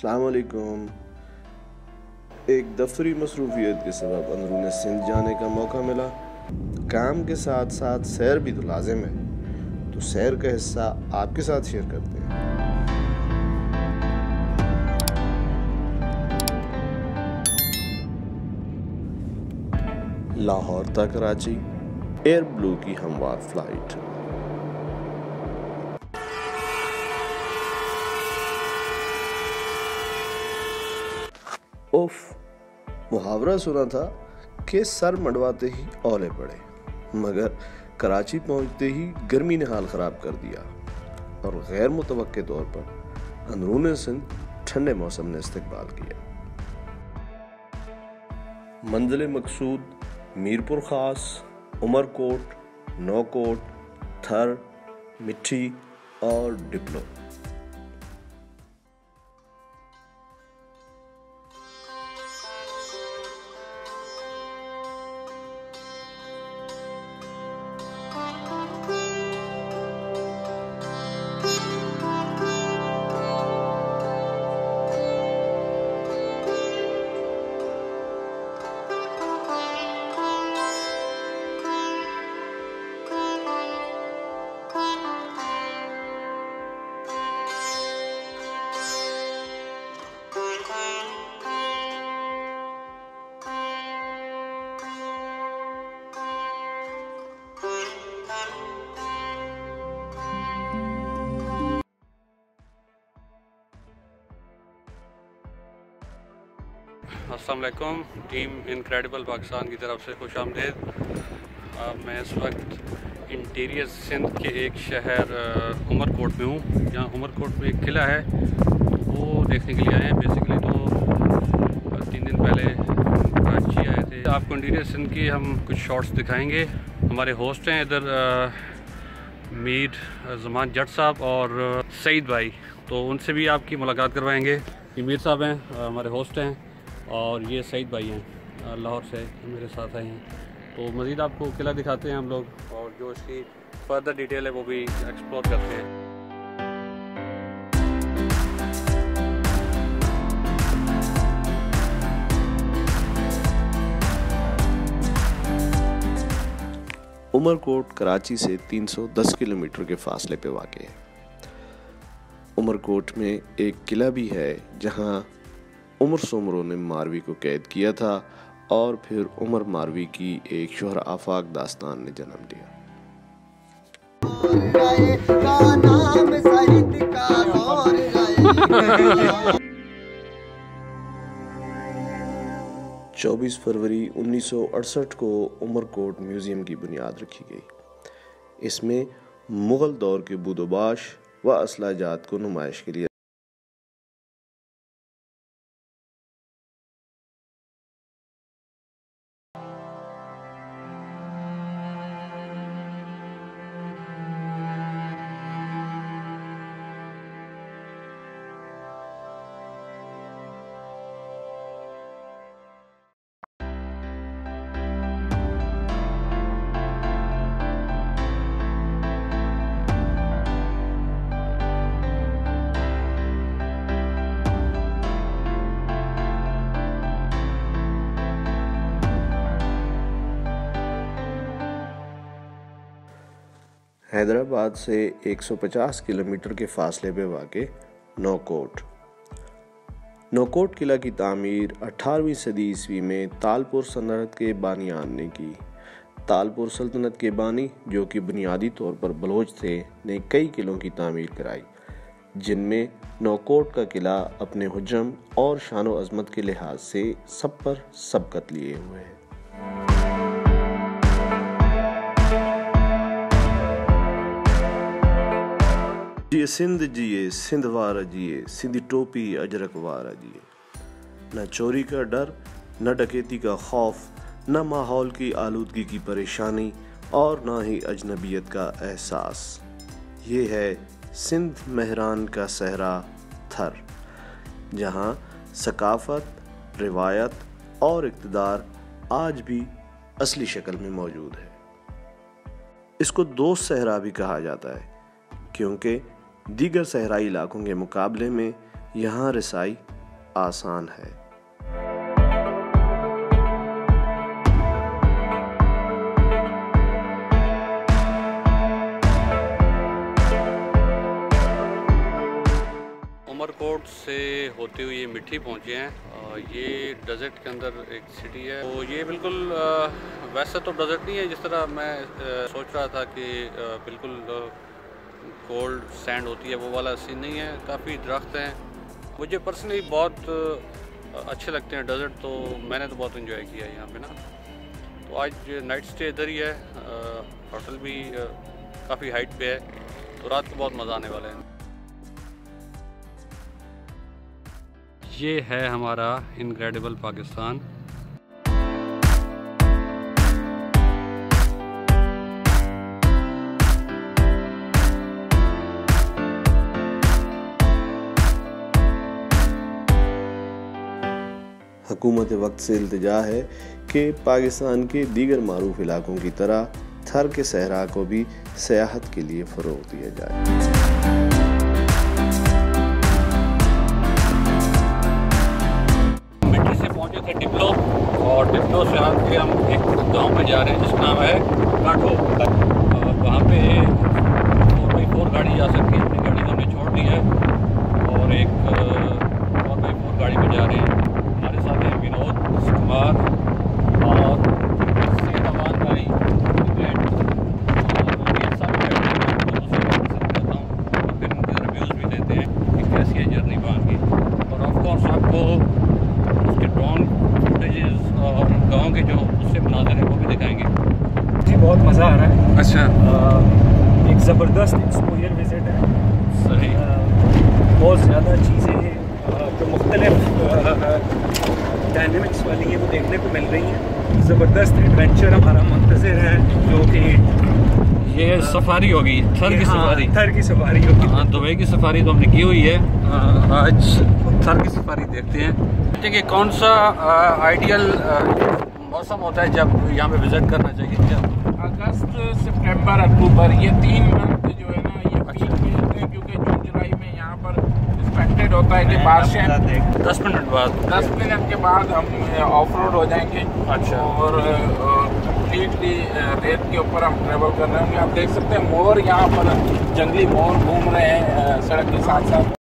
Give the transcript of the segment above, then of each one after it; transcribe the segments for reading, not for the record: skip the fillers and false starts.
अस्सलाम वालेकुम। एक दफ्तरी मसरूफियत के सबब अंदरून सिंध जाने का मौका मिला। काम के साथ साथ सैर भी तो लाजिम है, तो सैर का हिस्सा आपके साथ शेयर करते हैं। लाहौर तक कराची एयर ब्लू की हमवार फ्लाइट। उफ, मुहावरा सुना था कि सर मंडवाते ही औले पड़े, मगर कराची पहुंचते ही गर्मी ने हाल खराब कर दिया और गैर मुतवक्के तौर पर अंदरून सिंध ठंडे मौसम ने इस्तकबाल किया। मंजिल मकसूद मीरपुर खास, उमरकोट, नौकोट, थर, मिठी और डिप्लो। अस्सलाम वालेकुम। टीम इनक्रेडिबल पाकिस्तान की तरफ से खुश आमदेद। मैं इस वक्त इंटीरियर सिंध के एक शहर उमरकोट में हूँ। यहाँ उमरकोट में एक किला है, वो देखने के लिए आए हैं। बेसिकली तो 3 दिन पहले कराची आए थे। आपको इंटीरियर सिंध की हम कुछ शॉट्स दिखाएंगे। हमारे होस्ट हैं इधर मीर ज़मान जट साहब और सईद भाई, तो उनसे भी आपकी मुलाकात करवाएंगे। ये मीर साहब हैं, हमारे होस्ट हैं, और ये सईद भाई हैं लाहौर से मेरे साथ आए हैं। तो मज़ीद आपको किला दिखाते हैं हम लोग, और जो इसकी फर्दर डिटेल है वो भी एक्सप्लोर करते हैं। उमरकोट कराची से 310 किलोमीटर के फासले पे वाक़ है। उमरकोट में एक किला भी है जहां उमर सोमरों ने मारवी को कैद किया था और फिर उमर मारवी की एक शोहर आफाक दास्तान ने जन्म लिया। का नाम सईद का 24 फरवरी 1968 को उमरकोट म्यूजियम की बुनियाद रखी गई। इसमें मुगल दौर के बुदोबाश व असलाजात को नुमाइश के लिए हैदराबाद से 150 किलोमीटर के फासले पे वाक़े नौकोट। नौकोट किला की तामीर 18वीं सदी ईस्वी में तालपुर सल्तनत के बानियान ने की। तालपुर सल्तनत के बानी, जो कि बुनियादी तौर पर बलोच थे, ने कई किलों की तामीर कराई, जिनमें नौकोट का किला अपने हुजम और शान व अज़मत के लिहाज से सब पर सबकत लिए हुए है। जिए सिंध जिए सिंधवार जिए, सिंधी टोपी अजरक वार जिए। न चोरी का डर, न डकैती का खौफ, न माहौल की आलूदगी की परेशानी और न ही अजनबियत का एहसास। ये है सिंध मेहरान का सहरा थर, जहाँ सकाफत, रिवायत और इक़्तिदार आज भी असली शक्ल में मौजूद है। इसको दोस्त सहरा भी कहा जाता है, क्योंकि दीगर सहराई इलाकों के मुकाबले में यहाँ रसाई आसान है। उमरकोट से होते हुए ये मिठी पहुँचे हैं। ये डेजर्ट के अंदर एक सिटी है। तो ये बिल्कुल वैसा तो डेजर्ट नहीं है जिस तरह मैं सोच रहा था कि बिल्कुल कोल्ड सैंड होती है, वो वाला सीन नहीं है। काफ़ी दरख्त हैं, मुझे पर्सनली बहुत अच्छे लगते हैं डेजर्ट, तो मैंने तो बहुत इन्जॉय किया है यहाँ पे ना। तो आज नाइट स्टे इधर ही है। होटल भी काफ़ी हाइट पे है, तो रात को बहुत मज़ा आने वाला है। ये है हमारा इनक्रेडिबल पाकिस्तान। हुकूमत वक्त से इल्तिजा है कि पाकिस्तान के दीगर मारूफ इलाकों की तरह थर के सहरा को भी सयाहत के लिए फ़रोग़ दिया जाए। डिप्लो और डिप्लो से आके हम एक गांव में जा रहे हैं जिसका नाम है काठो। वहाँ पे 4x4 गाड़ी जा सकती है। अपनी गाड़ी हमने छोड़ दी है और एक 4x4 गाड़ी में जा रहे हैं। हमारे साथ हैं विनोद कुमार और सेवान भाई और फिर उनके रिव्यूज़ भी देते हैं कि कैसी है जर्नी वहाँ की। और ऑफकोर्स आपको उसके ड्रोन फुटेजेस और गाँव के जो उससे मनाज़र हैं वो भी दिखाएंगे। जी बहुत मज़ा आ रहा है। अच्छा, एक ज़बरदस्त एक्सपोजर विज़िट है। सही। बहुत ज़्यादा चीज़ें जो मुख्तलिफ डायनेमिक्स वाली हैं वो देखने को मिल रही हैं। ज़बरदस्त एडवेंचर हमारा मुंतज़िर है, जो कि ये सफारी होगी, थर की सफारी। थर की सफारी होगी। हाँ, दुबई की सफारी तो हमने की हुई है। आज थर की सफारी देखते हैं कि कौन सा आइडियल मौसम होता है जब यहाँ पे विज़िट करना चाहिए। क्या अगस्त, सितंबर, अक्टूबर, ये 3 मंथ जो है ना ये पीक में होते हैं, क्योंकि जून जुलाई में यहाँ पर एक्सपेक्टेड होता है कि बारिशें 10 मिनट बाद 10 मिनट के बाद हम ऑफ रोड हो जाएंगे। अच्छा। और कम्प्लीटली रेत के ऊपर हम ट्रेवल कर रहे होंगे। आप देख सकते हैं मोर, यहाँ पर जंगली मोर घूम रहे हैं सड़क के साथ साथ।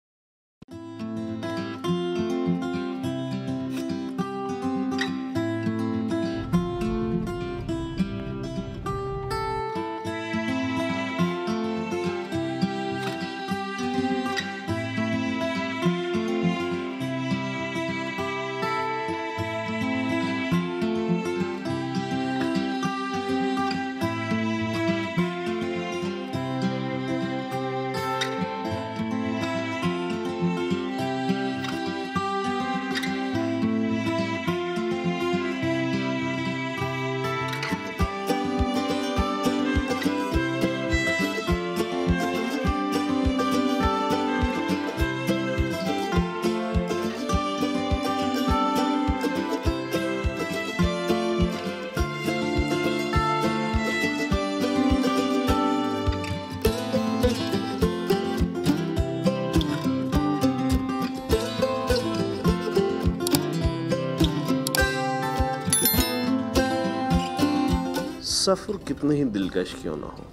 सफ़र कितने ही दिलकश क्यों ना हो,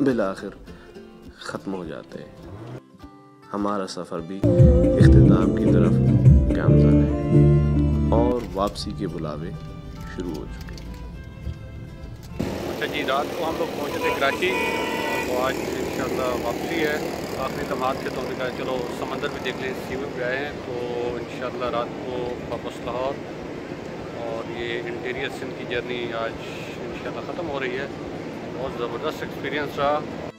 बिलाखिर ख़त्म हो जाते हैं। हमारा सफ़र भी इख्तिताम की तरफ गामज़न है और वापसी के बुलावे शुरू हो चुके हैं। अच्छा जी, रात को हम लोग पहुँचे थे कराची, तो आज इंशाल्लाह वापसी है। आखिरी तमाम थे तो हमने कहा चलो समंदर भी देख लें, सी व्यू पे आए हैं, तो इंशाल्लाह रात को वापस लाहौर। और ये इंटीरियर सिंध की जर्नी आज इंशाल्लाह ख़त्म हो रही है। बहुत ज़बरदस्त एक्सपीरियंस रहा।